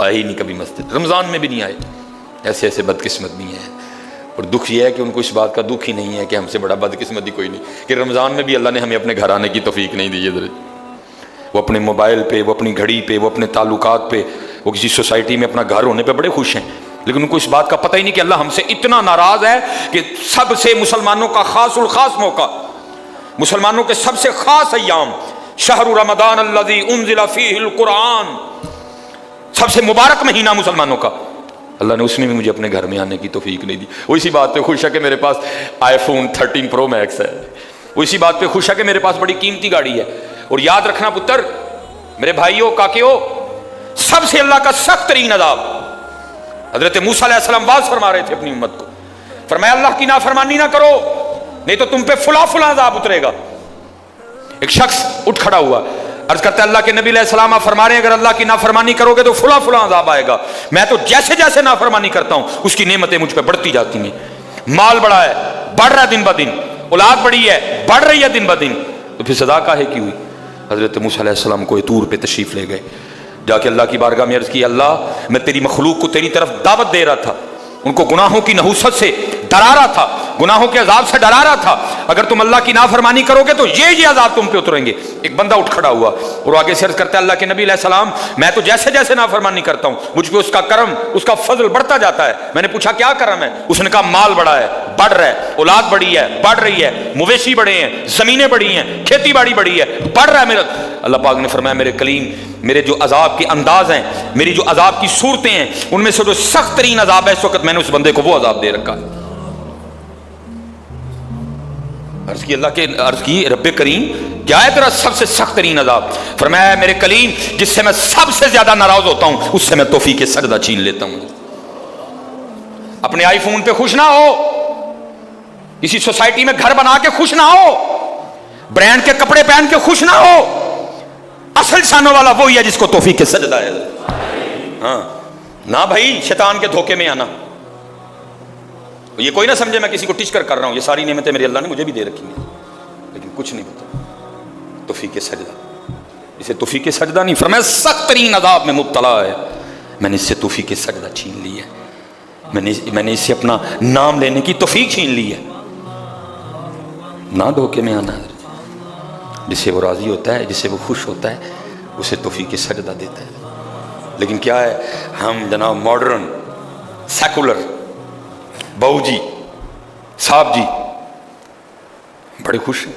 آئے ہی نہیں کبھی مسجد، رمضان میں بھی نہیں آئے. ایسے ایسے بدقسمت بھی ہیں. اور دکھ یہ ہے کہ ان کو اس بات کا دکھ ہی نہیں ہے کہ ہم سے بڑا بدقسمتی کوئی نہیں کہ رمضان میں بھی اللہ نے ہمیں اپنے گھر آنے کی توفیق نہیں دی ہے. وہ اپنے موبائل پہ، وہ اپنی گھڑی پہ، وہ اپنے تعلقات پہ، وہ کسی سوسائٹی میں اپنا گھر ہونے پہ بڑے خوش ہیں، لیکن ان کو اس بات کا پتہ ہی نہیں کہ اللہ ہم سے اتنا ناراض ہے کہ سب سے مسلمانوں کا خاص الخاص موقع، مسلمانوں کے سب سے خاص ایام، شہر رمضان الذی انزل فیہ القرآن، سب سے مبارک مہینہ مسلمانوں کا، اللہ نے اس میں بھی مجھے اپنے گھر میں آنے کی توفیق نہیں دی. وہ اسی بات پہ خوش ہے کہ میرے پاس آئی فون 13 پرو میکس ہے. وہ اسی بات پہ خوش ہے کہ میرے پاس بڑی قیمتی گاڑی ہے. اور یاد رکھنا پتر، میرے بھائیوں، کاکیوں، سب سے اللہ کا سخت ترین عذاب، حضرت موسیٰ علیہ السلام واضح فرما رہے تھے اپنی امت کو، فرمایا اللہ کی نافرمانی نہ کرو نہیں تو تم پہ فلاں فلاں عذاب اترے گا. ایک شخص اٹھ کھڑا ہوا، عرض کرتا ہے اللہ کے نبی علیہ السلام آپ فرما رہے ہیں اگر اللہ کی نافرمانی کرو گے تو فلاں فلاں عذاب آئے گا. میں تو جیسے جیسے نافرمانی کرتا ہوں اس کی نعمتیں مجھ پہ بڑھتی جاتی ہیں. مال بڑا ہے، بڑھ رہا ہے دن بہ دن، اولاد بڑی ہے، بڑھ رہی ہے دن بہ دن، تو پھر سزا کاہے کی ہوئی؟ حضرت موسیٰ علیہ السلام کوہ طور پہ تشریف لے گئے، جا کے اللہ کی بارگاہ میں عرض کی اللہ میں تیری مخلوق کو تیری طرف دعوت دے رہا تھا، ان کو گناہوں کی نحوست سے ڈرا رہا تھا، گناہوں کے عذاب سے ڈرا رہا تھا، اگر تم اللہ کی نافرمانی کرو گے تو یہ عذاب تم پہ اتریں گے. ایک بندہ اٹھ کھڑا ہوا اور آگے سے عرض کرتا ہے اللہ کے نبی علیہ السلام میں تو جیسے جیسے نافرمانی کرتا ہوں مجھ پہ اس کا کرم، اس کا فضل بڑھتا جاتا ہے. میں نے پوچھا کیا کرم ہے؟ اس نے کہا مال بڑا ہے، بڑھ رہا ہے، اولاد بڑی ہے، بڑھ رہی ہے، مویشی بڑے ہیں، زمینیں بڑی ہیں، کھیتی باڑی بڑی ہے، بڑھ رہا ہے میرا. اللہ پاک نے فرمایا میرے کلیم، میرے جو عذاب کے انداز ہیں، میری جو عذاب کی صورتیں ہیں، ان میں سے جو سخت ترین عذاب ہے اس وقت میں نے اس بندے کو وہ عذاب دے رکھا ہے. عرض کی رب کریم کیا ہے تیرا سب سے سخت ترین عذاب؟ فرمایا میرے کلیم جس سے میں سب سے زیادہ ناراض ہوتا ہوں اس سے میں توفیق سجدہ چھین لیتا ہوں. اپنے آئی فون پہ خوش نہ ہو، کسی سوسائٹی میں گھر بنا کے خوش نہ ہو، برانڈ کے کپڑے پہن کے خوش نہ ہو. اصل شانوں والا وہی ہے جس کو توفیق سجدہ ہے. ہاں نہ بھائی شیطان کے دھوکے میں آنا. یہ کوئی نہ سمجھے میں کسی کو ٹچ کر رہا ہوں، یہ ساری نعمتیں میرے اللہ نے مجھے بھی دے رکھی ہیں، لیکن کچھ نہیں پتا. توفیق سجدہ، اسے توفیق سجدہ نہیں فرمایا سخت ترین عذاب میں مبتلا ہے، میں نے اس سے توفیق سجدہ چھین لی ہے، میں نے اس سے اپنا نام لینے کی توفیق چھین لی ہے. نہ دھوکے میں آنا. جس سے وہ راضی ہوتا ہے، جس سے وہ خوش ہوتا ہے، اسے توفیق سجدہ دیتا ہے. لیکن کیا ہے، ہم جناب ماڈرن سیکولر بہو جی صاحب جی بڑے خوش ہیں.